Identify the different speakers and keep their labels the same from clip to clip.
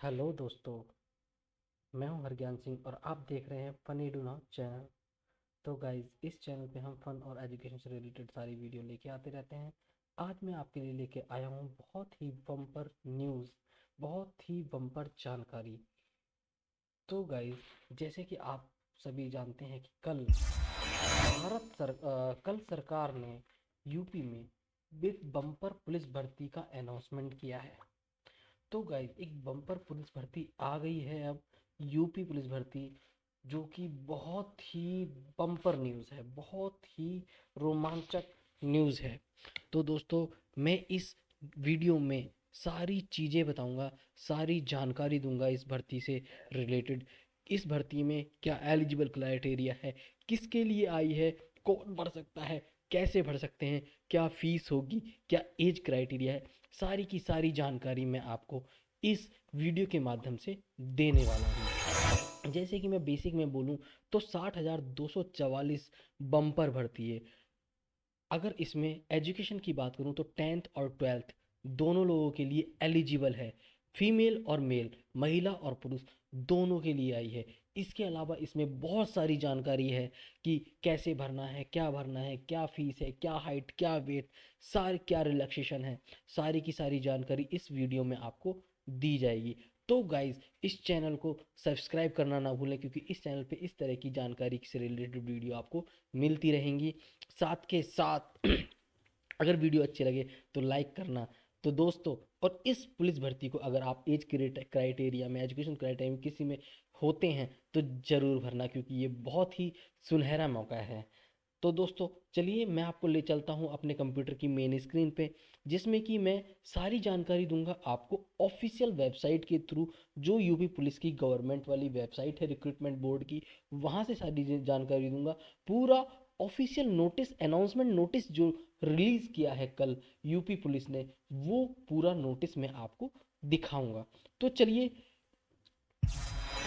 Speaker 1: Hello दोस्तों, मैं हूं हरज्ञान सिंह और आप देख रहे हैं फनी डू नाउ चैनल। तो गाइज, इस चैनल पे हम फन और एजुकेशन से रिलेटेड सारी वीडियो लेके आते रहते हैं। आज मैं आपके लिए लेके आया हूं बहुत ही बम्पर न्यूज़, बहुत ही बम्पर जानकारी। तो गाइज, जैसे कि आप सभी जानते हैं कि कल सरकार ने यूपी में बिग बम्पर पुलिस भर्ती का अनाउंसमेंट किया है। तो गाइज, एक बम्पर पुलिस भर्ती आ गई है अब, यूपी पुलिस भर्ती, जो कि बहुत ही बम्पर न्यूज़ है, बहुत ही रोमांचक न्यूज़ है। तो दोस्तों, मैं इस वीडियो में सारी चीज़ें बताऊंगा, सारी जानकारी दूंगा इस भर्ती से रिलेटेड। इस भर्ती में क्या एलिजिबल क्राइटेरिया है, किसके लिए आई है, कौन भर सकता है, कैसे भर सकते हैं, क्या फीस होगी, क्या एज क्राइटेरिया है, सारी की सारी जानकारी मैं आपको इस वीडियो के माध्यम से देने वाला हूँ। जैसे कि मैं बेसिक में बोलूँ तो 60,244 बम्पर भर्ती है। अगर इसमें एजुकेशन की बात करूँ तो 10th और 12th दोनों लोगों के लिए एलिजिबल है। फीमेल और मेल, महिला और पुरुष दोनों के लिए आई है। इसके अलावा इसमें बहुत सारी जानकारी है कि कैसे भरना है, क्या फीस है, क्या हाइट, क्या वेट, सारी क्या रिलैक्सेशन है, सारी की सारी जानकारी इस वीडियो में आपको दी जाएगी। तो गाइज, इस चैनल को सब्सक्राइब करना ना भूलें, क्योंकि इस चैनल पे इस तरह की जानकारी से रिलेटेड वीडियो आपको मिलती रहेंगी। साथ के साथ अगर वीडियो अच्छे लगे तो लाइक करना। तो दोस्तों, और इस पुलिस भर्ती को अगर आप एज क्राइटेरिया में, एजुकेशन क्राइटेरिया में किसी में होते हैं तो ज़रूर भरना, क्योंकि ये बहुत ही सुनहरा मौका है। तो दोस्तों, चलिए मैं आपको ले चलता हूँ अपने कंप्यूटर की मेन स्क्रीन पे, जिसमें कि मैं सारी जानकारी दूंगा आपको ऑफिशियल वेबसाइट के थ्रू, जो यूपी पुलिस की गवर्नमेंट वाली वेबसाइट है रिक्रूटमेंट बोर्ड की, वहाँ से सारी जानकारी दूंगा। पूरा ऑफिशियल नोटिस, अनाउंसमेंट नोटिस जो रिलीज़ किया है कल यूपी पुलिस ने, वो पूरा नोटिस मैं आपको दिखाऊंगा। तो चलिए,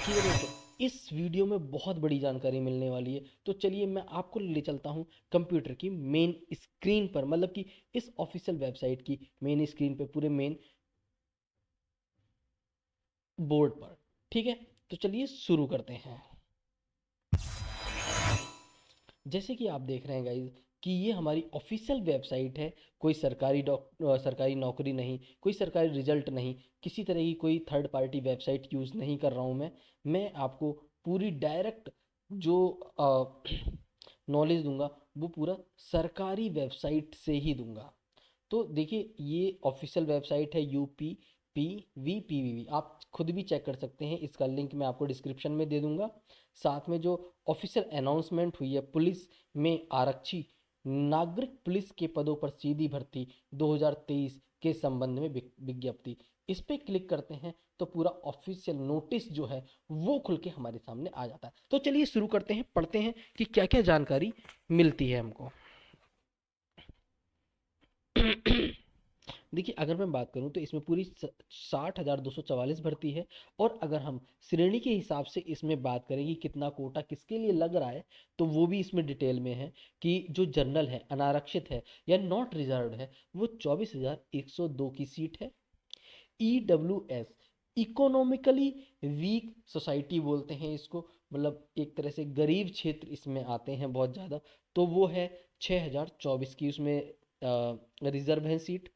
Speaker 1: ठीक है दोस्तों, इस वीडियो में बहुत बड़ी जानकारी मिलने वाली है। तो चलिए मैं आपको ले चलता हूँ कंप्यूटर की मेन स्क्रीन पर, मतलब कि इस ऑफिशियल वेबसाइट की मेन स्क्रीन पे, पूरे मेन बोर्ड पर। ठीक है, तो चलिए शुरू करते हैं। जैसे कि आप देख रहे हैं गाइज कि ये हमारी ऑफिशियल वेबसाइट है। कोई सरकारी नौकरी नहीं, कोई सरकारी रिजल्ट नहीं, किसी तरह की कोई थर्ड पार्टी वेबसाइट यूज़ नहीं कर रहा हूँ मैं आपको पूरी डायरेक्ट जो नॉलेज दूंगा वो पूरा सरकारी वेबसाइट से ही दूंगा। तो देखिए, ये ऑफिशियल वेबसाइट है UPPVPVV, आप खुद भी चेक कर सकते हैं। इसका लिंक मैं आपको डिस्क्रिप्शन में दे दूंगा। साथ में जो ऑफिशियल अनाउंसमेंट हुई है पुलिस में आरक्षी नागरिक पुलिस के पदों पर सीधी भर्ती 2023 के संबंध में विज्ञप्ति, इस पे क्लिक करते हैं तो पूरा ऑफिशियल नोटिस जो है वो खुल के हमारे सामने आ जाता है। तो चलिए शुरू करते हैं, पढ़ते हैं कि क्या क्या जानकारी मिलती है हमको। देखिए, अगर मैं बात करूं तो इसमें पूरी 60,244 भर्ती है। और अगर हम श्रेणी के हिसाब से इसमें बात करें कि कितना कोटा किसके लिए लग रहा है, तो वो भी इसमें डिटेल में है कि जो जनरल है, अनारक्षित है या नॉट रिजर्व्ड है, वो 24,102 की सीट है। EWS, इकोनॉमिकली वीक सोसाइटी बोलते हैं इसको, मतलब एक तरह से गरीब क्षेत्र इसमें आते हैं बहुत ज़्यादा, तो वो है 6,024 की, उसमें रिजर्व है सीट।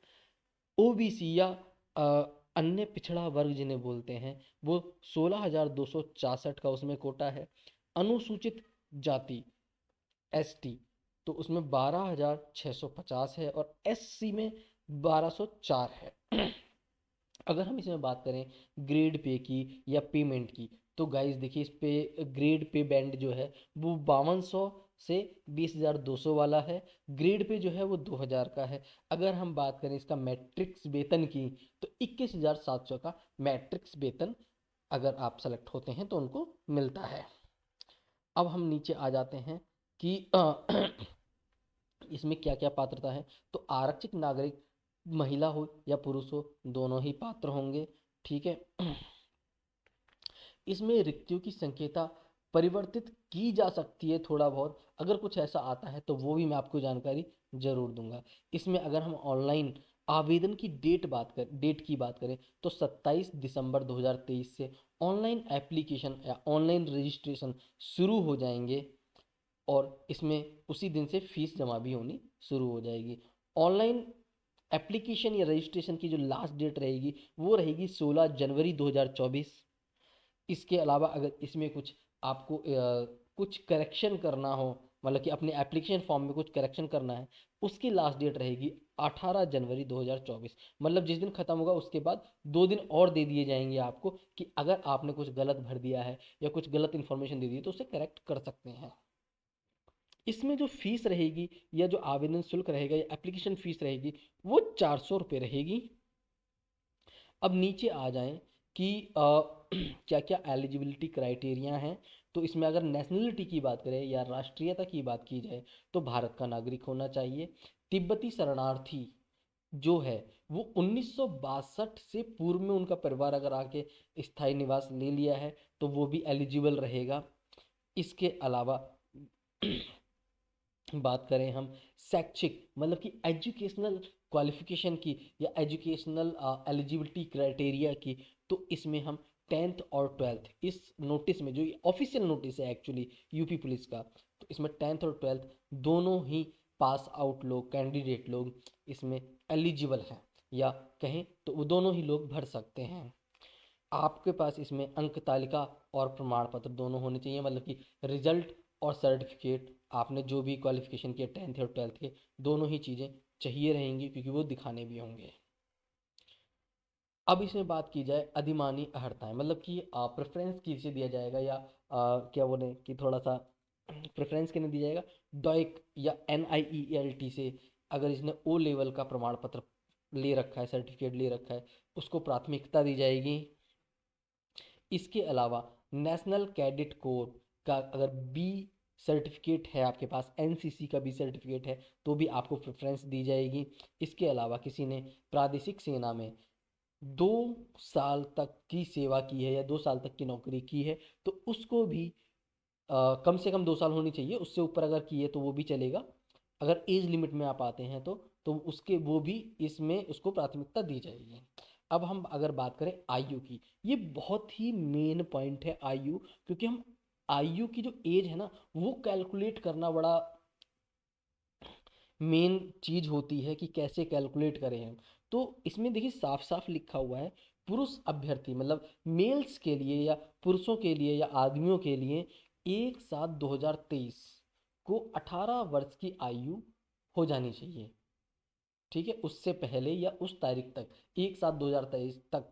Speaker 1: ओबीसी या अ, अन्य पिछड़ा वर्ग जिन्हें बोलते हैं, वो 16,266 का उसमें कोटा है। अनुसूचित जाति, ST, तो उसमें 12,650 है, और SC में 1,204 है। अगर हम इसमें बात करें ग्रेड पे की या पेमेंट की, तो गाइस देखिए, इस पे ग्रेड पे बैंड जो है वो 5200 से 20,200 वाला है। ग्रेड पे जो है वो 2,000 का है। अगर हम बात करें इसका मैट्रिक्स वेतन की, तो 21,700 का मैट्रिक्स वेतन अगर आप सेलेक्ट होते हैं तो उनको मिलता है। अब हम नीचे आ जाते हैं कि इसमें क्या क्या पात्रता है। तो आरक्षित नागरिक, महिला हो या पुरुष हो, दोनों ही पात्र होंगे। ठीक है। इसमें रिक्तियों की संख्या परिवर्तित की जा सकती है थोड़ा बहुत, अगर कुछ ऐसा आता है तो वो भी मैं आपको जानकारी जरूर दूंगा। इसमें अगर हम ऑनलाइन आवेदन की डेट की बात करें तो 27 दिसंबर 2023 से ऑनलाइन एप्लीकेशन या ऑनलाइन रजिस्ट्रेशन शुरू हो जाएंगे और इसमें उसी दिन से फीस जमा भी होनी शुरू हो जाएगी। ऑनलाइन एप्लीकेशन या रजिस्ट्रेशन की जो लास्ट डेट रहेगी वो रहेगी 16 जनवरी 2024। इसके अलावा अगर इसमें कुछ आपको कुछ करेक्शन करना हो, मतलब कि अपने एप्लीकेशन फॉर्म में कुछ करेक्शन करना है, उसकी लास्ट डेट रहेगी 18 जनवरी 2024। मतलब जिस दिन ख़त्म होगा उसके बाद 2 दिन और दे दिए जाएंगे आपको कि अगर आपने कुछ गलत भर दिया है या कुछ गलत इन्फॉर्मेशन दे दी है तो उसे करेक्ट कर सकते हैं। इसमें जो फीस रहेगी या जो आवेदन शुल्क रहेगा या एप्लीकेशन फीस रहेगी वो 400 रुपये रहेगी। अब नीचे आ जाएं कि क्या क्या एलिजिबिलिटी क्राइटेरिया हैं। तो इसमें अगर नेशनलिटी की बात करें या राष्ट्रीयता की बात की जाए तो भारत का नागरिक होना चाहिए। तिब्बती शरणार्थी जो है वो 1962 से पूर्व में उनका परिवार अगर आके स्थायी निवास ले लिया है तो वो भी एलिजिबल रहेगा। इसके अलावा बात करें हम शैक्षिक मतलब कि एजुकेशनल क्वालिफिकेशन की या एजुकेशनल एलिजिबिलिटी क्राइटेरिया की, तो इसमें हम 10th और 12th इस नोटिस में, जो ऑफिशियल नोटिस है एक्चुअली यूपी पुलिस का, तो इसमें 10th और 12th दोनों ही पास आउट लोग, कैंडिडेट लोग इसमें एलिजिबल हैं, या कहें तो वो दोनों ही लोग भर सकते हैं। आपके पास इसमें अंक तालिका और प्रमाण पत्र दोनों होने चाहिए, मतलब कि रिजल्ट और सर्टिफिकेट, आपने जो भी क्वालिफिकेशन किया 10th और 12th के, दोनों ही चीज़ें चाहिए रहेंगी क्योंकि वो दिखाने भी होंगे। अब इसमें बात की जाए अधिमानी अहर्ताएँ, मतलब कि प्रेफरेंस किसे दिया जाएगा या क्या बोले कि थोड़ा सा प्रेफरेंस किन्हें दिया जाएगा। डॉइक या NIELT से अगर इसने ओ लेवल का प्रमाण पत्र ले रखा है, सर्टिफिकेट ले रखा है, उसको प्राथमिकता दी जाएगी। इसके अलावा नेशनल कैडेट कोर का अगर बी सर्टिफिकेट है आपके पास, NCC का बी सर्टिफिकेट है, तो भी आपको प्रेफरेंस दी जाएगी। इसके अलावा किसी ने प्रादेशिक सेना में 2 साल तक की सेवा की है या 2 साल तक की नौकरी की है तो उसको भी कम से कम 2 साल होनी चाहिए, उससे ऊपर अगर की है तो वो भी चलेगा। अगर एज लिमिट में आप आते हैं तो उसके वो भी इसमें उसको प्राथमिकता दी जाएगी। अब हम अगर बात करें आयु की, ये बहुत ही मेन पॉइंट है आयु, क्योंकि हम आयु की जो एज है ना वो कैलकुलेट करना बड़ा मेन चीज होती है कि कैसे कैलकुलेट करें हम। तो इसमें देखिए साफ साफ लिखा हुआ है, पुरुष अभ्यर्थी मतलब मेल्स के लिए या पुरुषों के लिए या आदमियों के लिए 1/7/2023 को 18 वर्ष की आयु हो जानी चाहिए। ठीक है, उससे पहले या उस तारीख तक 1/7/2023 तक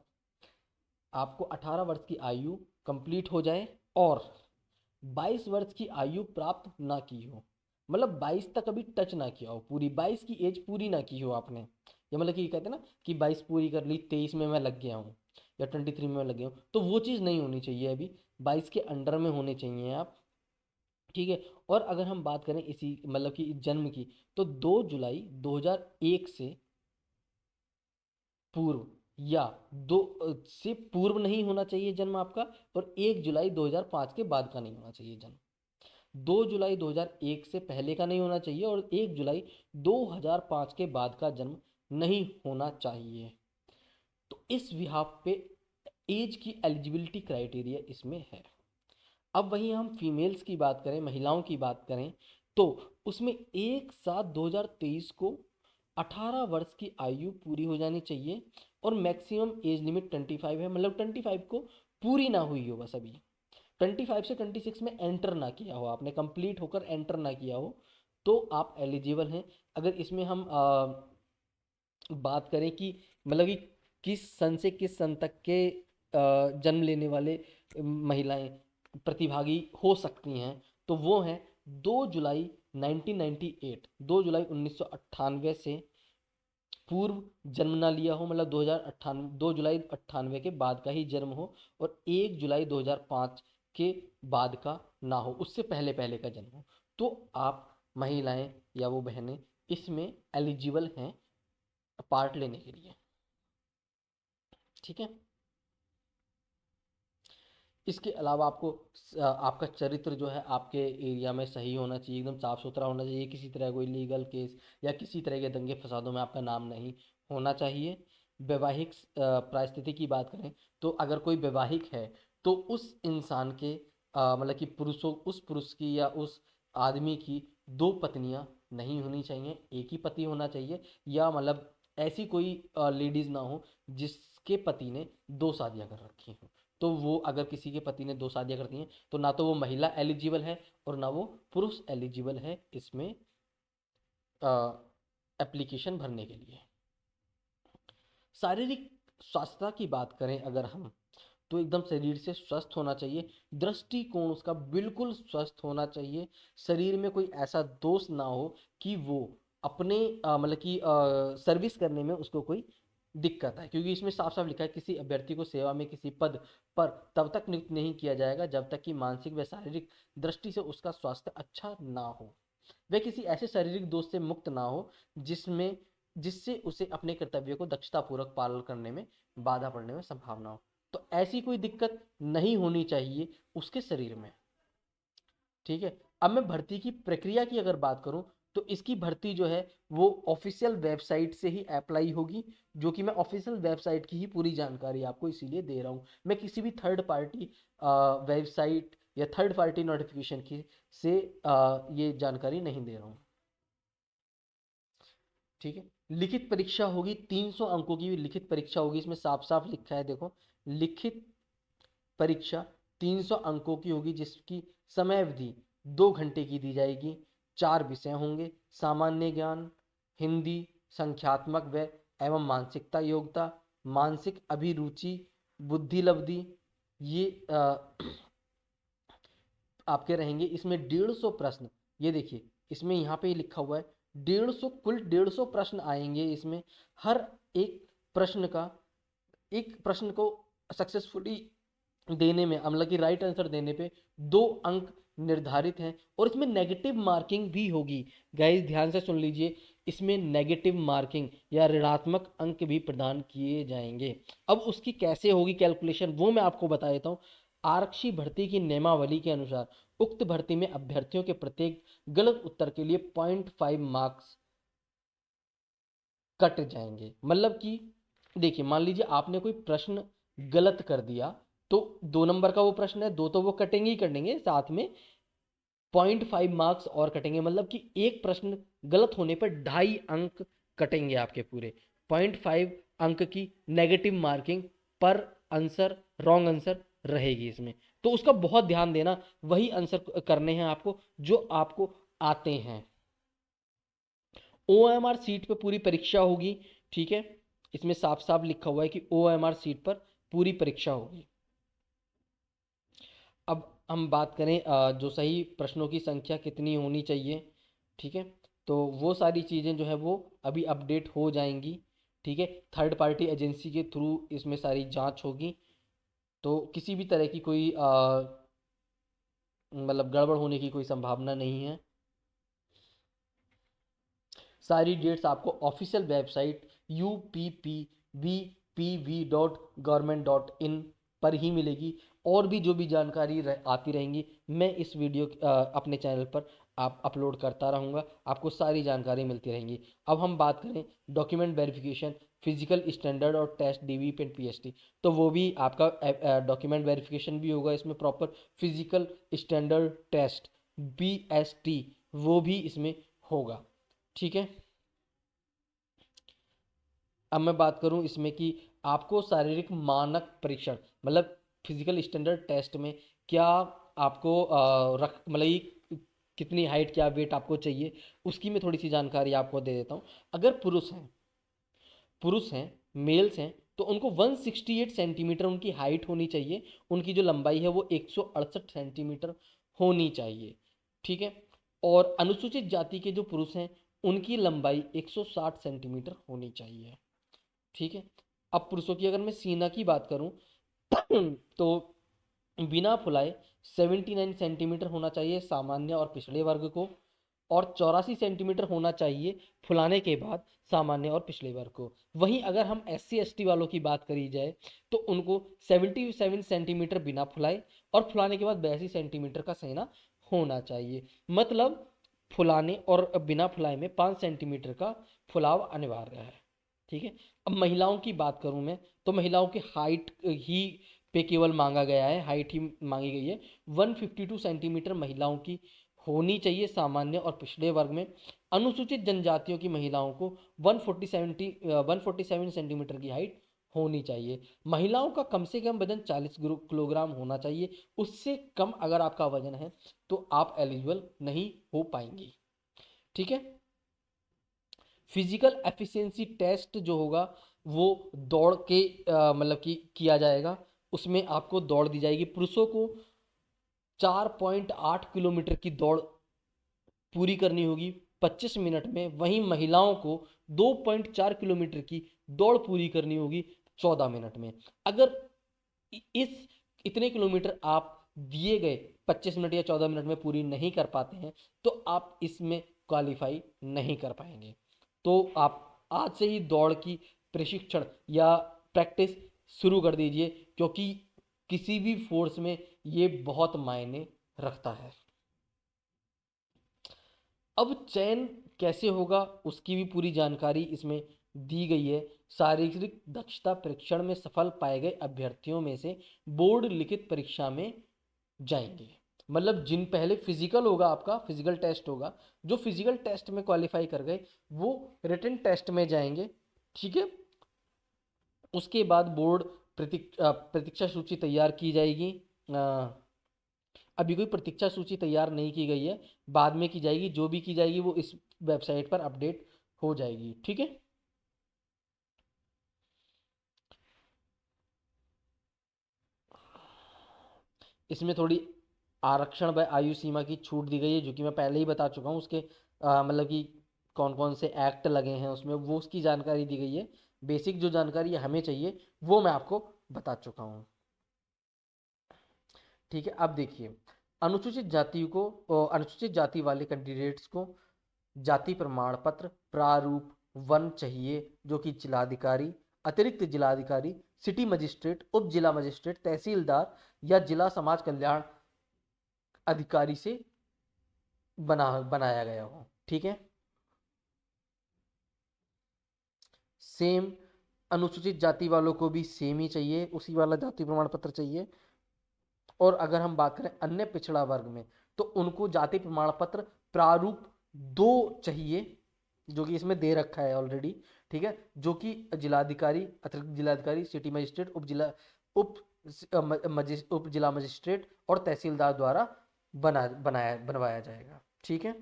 Speaker 1: आपको 18 वर्ष की आयु कंप्लीट हो जाए और 22 वर्ष की आयु प्राप्त ना की हो, मतलब 22 तक अभी टच ना किया हो, पूरी 22 की एज पूरी ना की हो आपने, या मतलब कि कहते हैं ना कि 22 पूरी कर ली, 23 में मैं लग गया हूँ या 23 में मैं लग गया हूँ, तो वो चीज़ नहीं होनी चाहिए। अभी 22 के अंडर में होने चाहिए आप। ठीक है। और अगर हम बात करें इसी मतलब कि जन्म की, तो 2 जुलाई 2001 से पूर्व या से पूर्व नहीं होना चाहिए जन्म आपका, और 1 जुलाई 2005 के बाद का नहीं होना चाहिए जन्म। 2 जुलाई 2001 से पहले का नहीं होना चाहिए और 1 जुलाई 2005 के बाद का जन्म नहीं होना चाहिए। तो इस विभाग पे एज की एलिजिबिलिटी क्राइटेरिया इसमें है। अब वहीं हम फीमेल्स की बात करें, महिलाओं की बात करें, तो उसमें 1/7/2023 को 18 वर्ष की आयु पूरी हो जानी चाहिए और मैक्सिमम एज लिमिट 25 है, मतलब 25 को पूरी ना हुई हो बस, अभी 25 से 26 में एंटर ना किया हो आपने, कंप्लीट होकर एंटर ना किया हो, तो आप एलिजिबल हैं। अगर इसमें हम बात करें कि मतलब कि किस सन से किस सन तक के जन्म लेने वाले महिलाएं प्रतिभागी हो सकती हैं, तो वो हैं 2 जुलाई 1998, 2 जुलाई 1998 से पूर्व जन्म ना लिया हो, मतलब 2098, 2 जुलाई 98 के बाद का ही जन्म हो, और 1 जुलाई 2005 के बाद का ना हो, उससे पहले पहले का जन्म हो, तो आप महिलाएं या वो बहनें इसमें एलिजिबल हैं पार्ट लेने के लिए। ठीक है। इसके अलावा आपको आपका चरित्र जो है आपके एरिया में सही होना चाहिए, एकदम साफ सुथरा होना चाहिए, किसी तरह कोई लीगल केस या किसी तरह के दंगे फसादों में आपका नाम नहीं होना चाहिए। वैवाहिक परिस्थिति की बात करें तो अगर कोई वैवाहिक है तो उस इंसान के मतलब कि उस पुरुष की या उस आदमी की दो पत्नियां नहीं होनी चाहिए, एक ही पति होना चाहिए। या मतलब ऐसी कोई लेडीज ना हो जिसके पति ने दो शादियां कर रखी हों। तो वो अगर किसी के पति ने दो शादियां कर दी हैं तो ना तो वो महिला एलिजिबल है और ना वो पुरुष एलिजिबल है इसमें एप्लीकेशन भरने के लिए। शारीरिक स्वास्थ्य की बात करें अगर हम, तो एकदम शरीर से स्वस्थ होना चाहिए, दृष्टिकोण उसका बिल्कुल स्वस्थ होना चाहिए। शरीर में कोई ऐसा दोष ना हो कि वो अपने मतलब कि सर्विस करने में उसको कोई दिक्कत है, क्योंकि इसमें साफ साफ लिखा है किसी अभ्यर्थी को सेवा में किसी पद पर तब तक नियुक्त नहीं किया जाएगा जब तक कि मानसिक व शारीरिक दृष्टि से उसका स्वास्थ्य अच्छा ना हो, वह किसी ऐसे शारीरिक दोष से मुक्त ना हो जिसमें जिससे उसे अपने कर्तव्यों को दक्षतापूर्वक पालन करने में बाधा पड़ने में संभावना हो। तो ऐसी कोई दिक्कत नहीं होनी चाहिए उसके शरीर में। ठीक है। अब मैं भर्ती की प्रक्रिया की अगर बात करूं तो इसकी भर्ती जो है वो ऑफिशियल वेबसाइट से ही अप्लाई होगी, जो कि मैं ऑफिशियल वेबसाइट की ही पूरी जानकारी आपको इसीलिए दे रहा हूं। मैं किसी भी थर्ड पार्टी वेबसाइट या थर्ड पार्टी नोटिफिकेशन की से ये जानकारी नहीं दे रहा हूं। ठीक है। लिखित परीक्षा होगी, 300 अंकों की लिखित परीक्षा होगी, इसमें साफ साफ लिखा है देखो, लिखित परीक्षा 300 अंकों की होगी जिसकी समय अवधि 2 घंटे की दी जाएगी। 4 विषय होंगे, सामान्य ज्ञान, हिंदी, संख्यात्मक व एवं मानसिकता योग्यता, मानसिक अभिरुचि, बुद्धि लब्धि, ये आपके रहेंगे। इसमें 150 प्रश्न, ये देखिए इसमें यहाँ पे लिखा हुआ है 150, कुल 150 प्रश्न आएंगे इसमें। हर एक प्रश्न का एक प्रश्न को सक्सेसफुली देने में मतलब कि राइट आंसर देने पे 2 अंक निर्धारित हैं और इसमें नेगेटिव मार्किंग भी होगी। गाइस ध्यान से सुन लीजिए, इसमें नेगेटिव मार्किंग या ऋणात्मक अंक भी प्रदान किए जाएंगे। अब उसकी कैसे होगी कैलकुलेशन वो मैं आपको बता देता हूँ। आरक्षी भर्ती की नियमावली के अनुसार उक्त भर्ती में अभ्यर्थियों के प्रत्येक गलत उत्तर के लिए 0.5 मार्क्स कट जाएंगे। मतलब कि देखिए मान लीजिए आपने कोई प्रश्न गलत कर दिया तो 2 नंबर का वो प्रश्न है, दो तो वो कटेंगे ही कटेंगे, साथ में 0.5 मार्क्स और कटेंगे। मतलब कि एक प्रश्न गलत होने पर 2.5 अंक कटेंगे आपके पूरे। 0.5 अंक की नेगेटिव मार्किंग पर आंसर, रॉन्ग आंसर रहेगी इसमें। तो उसका बहुत ध्यान देना, वही आंसर करने हैं आपको जो आपको आते हैं। OMR सीट पर पूरी परीक्षा होगी। ठीक है। इसमें साफ साफ लिखा हुआ है कि OMR सीट पर पूरी परीक्षा होगी। अब हम बात करें जो सही प्रश्नों की संख्या कितनी होनी चाहिए। ठीक है। तो वो सारी चीज़ें जो है वो अभी अपडेट हो जाएंगी। ठीक है। थर्ड पार्टी एजेंसी के थ्रू इसमें सारी जांच होगी, तो किसी भी तरह की कोई मतलब गड़बड़ होने की कोई संभावना नहीं है। सारी डेट्स आपको ऑफिशियल वेबसाइट UPPVPV.government.in पर ही मिलेगी। और भी जो भी जानकारी आती रहेंगी मैं इस वीडियो अपने चैनल पर आप अपलोड करता रहूँगा, आपको सारी जानकारी मिलती रहेंगी। अब हम बात करें डॉक्यूमेंट वेरिफिकेशन, फिजिकल स्टैंडर्ड और टेस्ट DVP एंड PST, तो वो भी आपका डॉक्यूमेंट वेरिफिकेशन भी होगा इसमें proper. Physical standard test BST वो भी इसमें होगा। ठीक है। अब मैं बात करूं इसमें कि आपको शारीरिक मानक परीक्षण मतलब फिजिकल स्टैंडर्ड टेस्ट में क्या आपको रख मतलब कितनी हाइट क्या वेट आपको चाहिए, उसकी मैं थोड़ी सी जानकारी आपको दे देता हूं। अगर पुरुष हैं मेल्स हैं तो उनको 168 सेंटीमीटर उनकी हाइट होनी चाहिए। उनकी जो लंबाई है वो 168 सेंटीमीटर होनी चाहिए। ठीक है। और अनुसूचित जाति के जो पुरुष हैं उनकी लंबाई 160 सेंटीमीटर होनी चाहिए। ठीक है। अब पुरुषों की अगर मैं सीना की बात करूं तो बिना फुलाए 79 सेंटीमीटर होना चाहिए सामान्य और पिछड़े वर्ग को, और 84 सेंटीमीटर होना चाहिए फुलाने के बाद सामान्य और पिछड़े वर्ग को। वहीं अगर हम SC ST वालों की बात करी जाए तो उनको 77 सेंटीमीटर बिना फुलाए और फुलाने के बाद 82 सेंटीमीटर का सीना होना चाहिए। मतलब फुलाने और बिना फुलाए में 5 सेंटीमीटर का फुलाव अनिवार्य है। ठीक है। अब महिलाओं की बात करूं मैं, तो महिलाओं की हाइट ही पे केवल मांगा गया है, हाइट ही मांगी गई है। 152 सेंटीमीटर महिलाओं की होनी चाहिए सामान्य और पिछड़े वर्ग में। अनुसूचित जनजातियों की महिलाओं को 147 सेंटीमीटर की हाइट होनी चाहिए। महिलाओं का कम से कम वजन 40 किलोग्राम होना चाहिए। उससे कम अगर आपका वजन है तो आप एलिजिबल नहीं हो पाएंगी। ठीक है। फिजिकल एफिशिएंसी टेस्ट जो होगा वो दौड़ के मतलब कि किया जाएगा। उसमें आपको दौड़ दी जाएगी। पुरुषों को 4.8 किलोमीटर की दौड़ पूरी करनी होगी 25 मिनट में। वहीं महिलाओं को 2.4 किलोमीटर की दौड़ पूरी करनी होगी 14 मिनट में। अगर इस इतने किलोमीटर आप दिए गए 25 मिनट या 14 मिनट में पूरी नहीं कर पाते हैं तो आप इसमें क्वालिफाई नहीं कर पाएंगे। तो आप आज से ही दौड़ की प्रशिक्षण या प्रैक्टिस शुरू कर दीजिए, क्योंकि किसी भी फोर्स में ये बहुत मायने रखता है। अब चयन कैसे होगा उसकी भी पूरी जानकारी इसमें दी गई है। शारीरिक दक्षता परीक्षण में सफल पाए गए अभ्यर्थियों में से बोर्ड लिखित परीक्षा में जाएंगे। मतलब जिन पहले फिजिकल होगा, आपका फिजिकल टेस्ट होगा, जो फिजिकल टेस्ट में क्वालिफाई कर गए वो रिटन टेस्ट में जाएंगे। ठीक है। उसके बाद बोर्ड प्रतीक्षा सूची तैयार की जाएगी। अभी कोई प्रतीक्षा सूची तैयार नहीं की गई है, बाद में की जाएगी। जो भी की जाएगी वो इस वेबसाइट पर अपडेट हो जाएगी। ठीक है। इसमें थोड़ी आरक्षण व आयु सीमा की छूट दी गई है, जो कि मैं पहले ही बता चुका हूँ। उसके मतलब कि कौन कौन से एक्ट लगे हैं उसमें, वो उसकी जानकारी दी गई है। बेसिक जो जानकारी हमें चाहिए वो मैं आपको बता चुका हूँ। ठीक है। अब देखिए, अनुसूचित जाति वाले कैंडिडेट्स को जाति प्रमाण पत्र प्रारूप वन चाहिए, जो कि जिलाधिकारी, अतिरिक्त जिलाधिकारी, सिटी मजिस्ट्रेट, उप जिला मजिस्ट्रेट, तहसीलदार या जिला समाज कल्याण अधिकारी से बनाया गया हो। ठीक है। सेम अनुसूचित जाति वालों को भी सेम ही चाहिए, उसी वाला जाति प्रमाण पत्र चाहिए। और अगर हम बात करें अन्य पिछड़ा वर्ग में, तो उनको जाति प्रमाण पत्र प्रारूप 2 चाहिए, जो कि इसमें दे रखा है ऑलरेडी। ठीक है। जो कि जिलाधिकारी, अतिरिक्त जिलाधिकारी, सिटी मजिस्ट्रेट, उप उप जिला मजिस्ट्रेट और तहसीलदार द्वारा बनवाया जाएगा। ठीक है।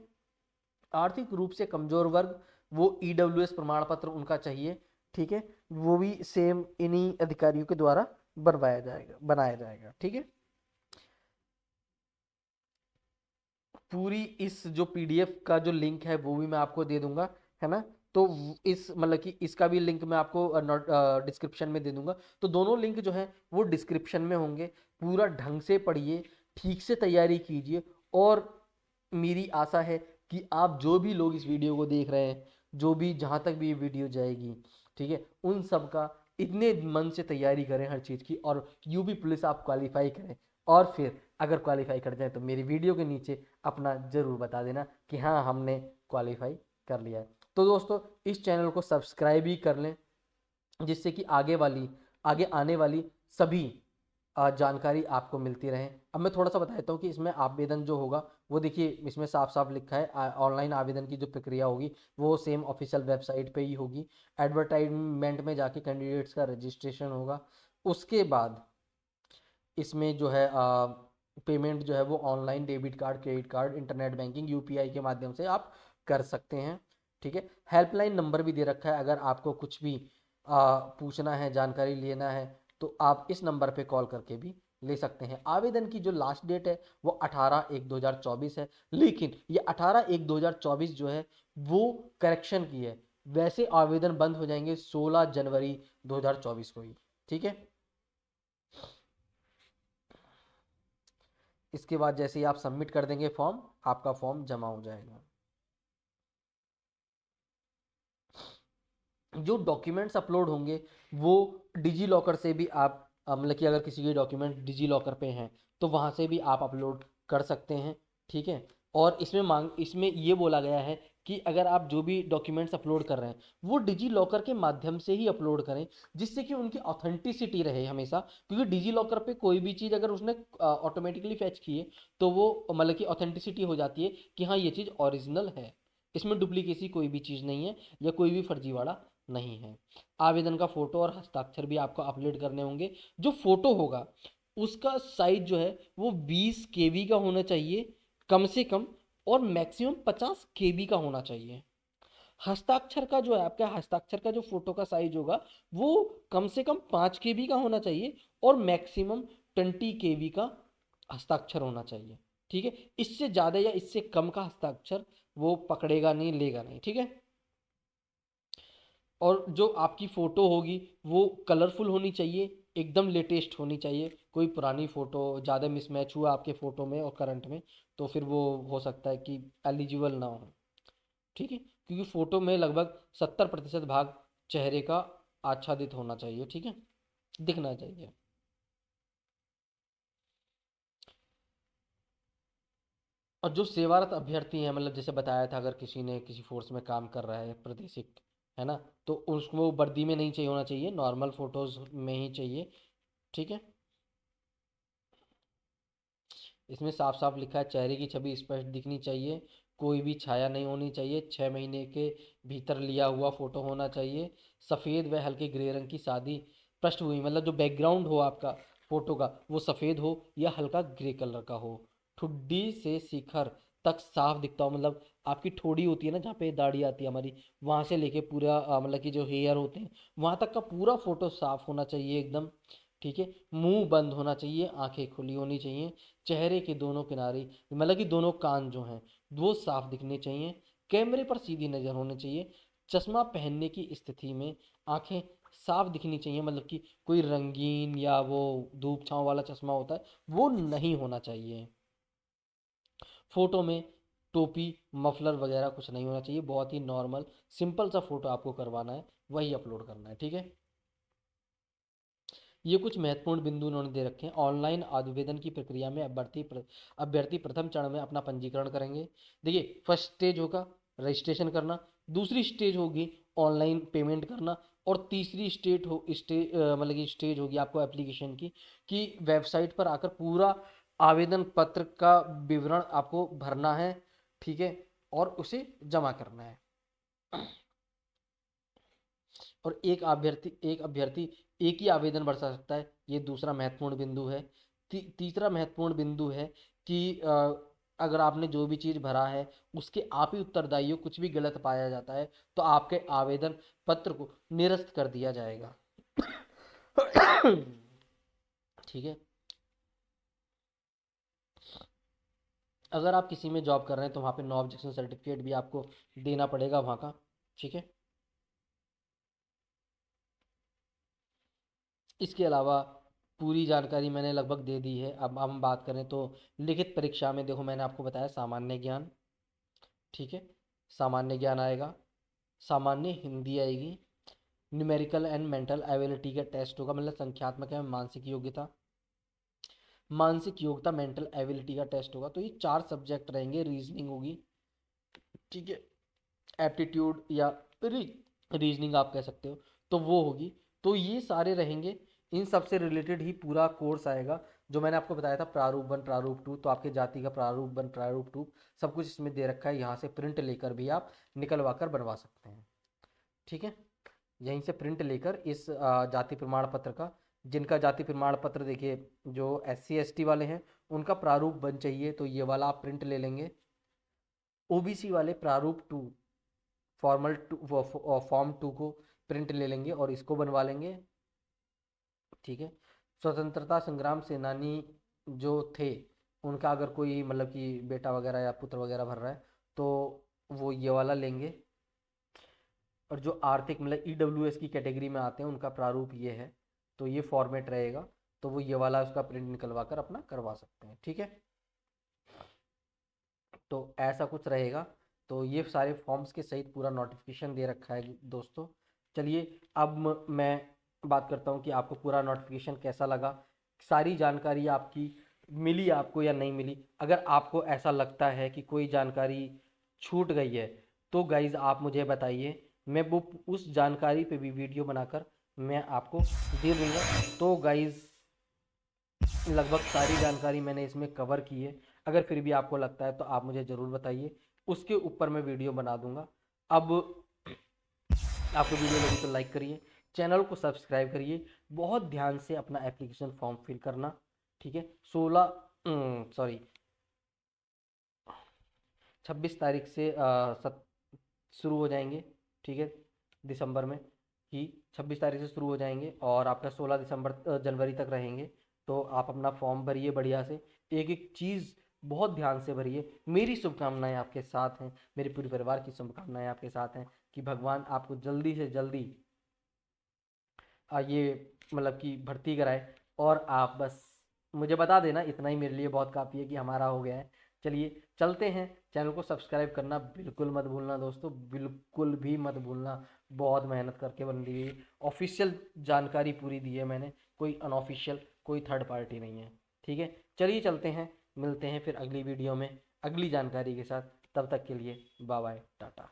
Speaker 1: आर्थिक रूप से कमजोर वर्ग, वो ईडब्ल्यूएस प्रमाण पत्र उनका चाहिए। ठीक है। वो भी सेम इन्हीं अधिकारियों के द्वारा बनाया जाएगा। ठीक है। पूरी इस जो पीडीएफ का जो लिंक है वो भी मैं आपको दे दूंगा, है ना। तो इस मतलब कि इसका भी लिंक मैं आपको डिस्क्रिप्शन में दे दूंगा। तो दोनों लिंक जो है वो डिस्क्रिप्शन में होंगे। पूरा ढंग से पढ़िए, ठीक से तैयारी कीजिए। और मेरी आशा है कि आप जो भी लोग इस वीडियो को देख रहे हैं, जो भी जहाँ तक भी ये वीडियो जाएगी, ठीक है, उन सब का इतने मन से तैयारी करें हर चीज़ की, और यूपी पुलिस आप क्वालिफाई करें। और फिर अगर क्वालिफाई कर जाए तो मेरी वीडियो के नीचे अपना ज़रूर बता देना कि हाँ हमने क्वालिफाई कर लिया है। तो दोस्तों, इस चैनल को सब्सक्राइब ही कर लें, जिससे कि आगे आने वाली सभी जानकारी आपको मिलती रहे। अब मैं थोड़ा सा बता देता हूँ कि इसमें आवेदन जो होगा वो देखिए इसमें साफ साफ लिखा है। ऑनलाइन आवेदन की जो प्रक्रिया होगी वो सेम ऑफिशियल वेबसाइट पे ही होगी। एडवर्टाइजमेंट में जाके कैंडिडेट्स का रजिस्ट्रेशन होगा। उसके बाद इसमें जो है पेमेंट जो है वो online debit card, credit card, internet banking, UPI के माध्यम से आप कर सकते हैं। ठीक है। हेल्पलाइन नंबर भी दे रखा है, अगर आपको कुछ भी पूछना है, जानकारी लेना है, तो आप इस नंबर पे कॉल करके भी ले सकते हैं। आवेदन की जो लास्ट डेट है वो 18/1/2024 है, लेकिन ये 18/1/2024 जो है वो करेक्शन की है। वैसे आवेदन बंद हो जाएंगे 16 जनवरी 2024 को ही। ठीक है। इसके बाद जैसे ही आप सबमिट कर देंगे फॉर्म, आपका फॉर्म जमा हो जाएगा। जो डॉक्यूमेंट्स अपलोड होंगे वो डिजी लॉकर से भी आप मतलब कि अगर किसी के डॉक्यूमेंट डिजी लॉकर पे हैं तो वहाँ से भी आप अपलोड कर सकते हैं। ठीक है। और इसमें इसमें ये बोला गया है कि अगर आप जो भी डॉक्यूमेंट्स अपलोड कर रहे हैं वो डिजी लॉकर के माध्यम से ही अपलोड करें, जिससे कि उनकी ऑथेंटिसिटी रहे हमेशा। क्योंकि डिजी लॉकर पे कोई भी चीज़ अगर उसने ऑटोमेटिकली फैच की है तो वो मतलब कि ऑथेंटिसिटी हो जाती है कि हाँ ये चीज़ ओरिजिनल है, इसमें डुप्लीकेसी कोई भी चीज़ नहीं है या कोई भी फर्जीवाड़ा नहीं है। आवेदन का फोटो और हस्ताक्षर भी आपको अपलोड करने होंगे। जो फोटो होगा उसका साइज जो है वो 20 केबी का होना चाहिए कम से कम, और मैक्सिमम 50 केबी का होना चाहिए। हस्ताक्षर का जो है, आपका हस्ताक्षर का जो फोटो का साइज होगा वो कम से कम 5 केबी का होना चाहिए और मैक्सिमम 20 केबी का हस्ताक्षर होना चाहिए। ठीक है, इससे ज़्यादा या इससे कम का हस्ताक्षर वो पकड़ेगा नहीं, लेगा नहीं। ठीक है, और जो आपकी फ़ोटो होगी वो कलरफुल होनी चाहिए, एकदम लेटेस्ट होनी चाहिए। कोई पुरानी फ़ोटो ज़्यादा मिसमैच हुआ आपके फ़ोटो में और करंट में तो फिर वो हो सकता है कि एलिजिबल ना हो। ठीक है, क्योंकि फ़ोटो में लगभग 70% भाग चेहरे का आच्छादित होना चाहिए। ठीक है, दिखना चाहिए। और जो सेवारत अभ्यर्थी हैं, मतलब जैसे बताया था, अगर किसी ने किसी फोर्स में काम कर रहा है प्रादेशिक, है ना, तो उसको वर्दी में नहीं चाहिए, होना चाहिए नॉर्मल फोटोज में ही चाहिए। ठीक है, इसमें साफ साफ लिखा है चेहरे की छवि स्पष्ट दिखनी चाहिए, कोई भी छाया नहीं होनी चाहिए, 6 महीने के भीतर लिया हुआ फोटो होना चाहिए, सफ़ेद व हल्के ग्रे रंग की सादी पृष्ठभूमि, मतलब जो बैकग्राउंड हो आपका फोटो का वो सफ़ेद हो या हल्का ग्रे कलर का हो, ठुड्डी से शिखर तक साफ दिखता हो, मतलब आपकी ठोड़ी होती है ना जहाँ पे दाढ़ी आती है हमारी, वहाँ से लेके पूरा मतलब कि जो हेयर होते हैं वहाँ तक का पूरा फोटो साफ होना चाहिए एकदम। ठीक है, मुंह बंद होना चाहिए, आंखें खुली होनी चाहिए, चेहरे के दोनों किनारे मतलब कि दोनों कान जो हैं वो साफ दिखने चाहिए, कैमरे पर सीधी नज़र होनी चाहिए, चश्मा पहनने की स्थिति में आंखें साफ दिखनी चाहिए, मतलब कि कोई रंगीन या वो धूप छांव वाला चश्मा होता है वो नहीं होना चाहिए। फोटो में टोपी मफलर वगैरह कुछ नहीं होना चाहिए, बहुत ही नॉर्मल सिंपल सा फोटो आपको करवाना है, वही अपलोड करना है। ठीक है, ये कुछ महत्वपूर्ण बिंदु उन्होंने दे रखे हैं। ऑनलाइन आवेदन की प्रक्रिया में अभ्यर्थी प्रथम चरण में अपना पंजीकरण करेंगे। देखिए, फर्स्ट स्टेज होगा रजिस्ट्रेशन करना, दूसरी स्टेज होगी ऑनलाइन पेमेंट करना, और तीसरी मतलब कि स्टेज होगी आपको एप्लीकेशन की, कि वेबसाइट पर आकर पूरा आवेदन पत्र का विवरण आपको भरना है। ठीक है, और उसे जमा करना है। और एक अभ्यर्थी एक ही आवेदन भर सकता है, ये दूसरा महत्वपूर्ण बिंदु है। तीसरा महत्वपूर्ण बिंदु है कि अगर आपने जो भी चीज़ भरा है उसके आप ही उत्तरदायी हो, कुछ भी गलत पाया जाता है तो आपके आवेदन पत्र को निरस्त कर दिया जाएगा। ठीक है, अगर आप किसी में जॉब कर रहे हैं तो वहाँ पे नो ऑब्जेक्शन सर्टिफिकेट भी आपको देना पड़ेगा वहाँ का। ठीक है, इसके अलावा पूरी जानकारी मैंने लगभग दे दी है। अब हम बात करें तो लिखित परीक्षा में देखो मैंने आपको बताया सामान्य ज्ञान। ठीक है, सामान्य ज्ञान आएगा, सामान्य हिंदी आएगी, न्यूमेरिकल एंड मेंटल एबिलिटी का टेस्ट होगा, मतलब संख्यात्मक एवं मानसिक योग्यता, मानसिक योग्यता मेंटल एबिलिटी का टेस्ट होगा। तो ये 4 सब्जेक्ट रहेंगे, रीजनिंग होगी। ठीक है, एप्टीट्यूड या रीजनिंग आप कह सकते हो, तो वो होगी। तो ये सारे रहेंगे, इन सब से रिलेटेड ही पूरा कोर्स आएगा। जो मैंने आपको बताया था प्रारूप 1 प्रारूप 2, तो आपके जाति का प्रारूप 1 प्रारूप 2 सब कुछ इसमें दे रखा है, यहाँ से प्रिंट लेकर भी आप निकलवा कर बनवा सकते हैं। ठीक है, यहीं से प्रिंट लेकर इस जाति प्रमाण पत्र का, जिनका जाति प्रमाण पत्र देखिए जो SC ST वाले हैं उनका प्रारूप 1 चाहिए तो ये वाला आप प्रिंट ले लेंगे। OBC वाले प्रारूप 2 फॉर्मल टू फॉर्म 2 को प्रिंट ले लेंगे और इसको बनवा लेंगे। ठीक है, स्वतंत्रता संग्राम सेनानी जो थे उनका अगर कोई मतलब कि बेटा वगैरह या पुत्र वगैरह भर रहा है तो वो ये वाला लेंगे। और जो आर्थिक मतलब EWS की कैटेगरी में आते हैं उनका प्रारूप ये है, तो ये फॉर्मेट रहेगा, तो वो ये वाला उसका प्रिंट निकलवा कर अपना करवा सकते हैं। ठीक है, तो ऐसा कुछ रहेगा। तो ये सारे फॉर्म्स के सहित पूरा नोटिफिकेशन दे रखा है दोस्तों। चलिए, अब मैं बात करता हूँ कि आपको पूरा नोटिफिकेशन कैसा लगा, सारी जानकारी आपकी मिली आपको या नहीं मिली। अगर आपको ऐसा लगता है कि कोई जानकारी छूट गई है तो गाइज़ आप मुझे बताइए, मैं वो उस जानकारी पे भी वीडियो बनाकर मैं आपको दे दूँगा। तो गाइज़ लगभग सारी जानकारी मैंने इसमें कवर की है। अगर फिर भी आपको लगता है तो आप मुझे ज़रूर बताइए, उसके ऊपर मैं वीडियो बना दूँगा। अब आपको वीडियो लगी तो लाइक करिए, चैनल को सब्सक्राइब करिए, बहुत ध्यान से अपना एप्लीकेशन फॉर्म फिल करना, ठीक है। 26 तारीख से शुरू हो जाएंगे, ठीक है, दिसंबर में कि 26 तारीख से शुरू हो जाएंगे और आपका 16 जनवरी तक रहेंगे। तो आप अपना फॉर्म भरिए बढ़िया से, एक एक चीज़ बहुत ध्यान से भरिए। मेरी शुभकामनाएं आपके साथ हैं, मेरे पूरे परिवार की शुभकामनाएं आपके साथ हैं कि भगवान आपको जल्दी से जल्दी ये मतलब कि भर्ती कराए। और आप बस मुझे बता देना, इतना ही मेरे लिए बहुत काफ़ी है कि हमारा हो गया है। चलिए चलते हैं, चैनल को सब्सक्राइब करना बिल्कुल मत भूलना दोस्तों, बिल्कुल भी मत भूलना। बहुत मेहनत करके बन रही है, ऑफिशियल जानकारी पूरी दी है मैंने, कोई अनऑफिशियल, कोई थर्ड पार्टी नहीं है, ठीक है। चलिए चलते हैं, मिलते हैं फिर अगली वीडियो में अगली जानकारी के साथ। तब तक के लिए बाय बाय, टाटा।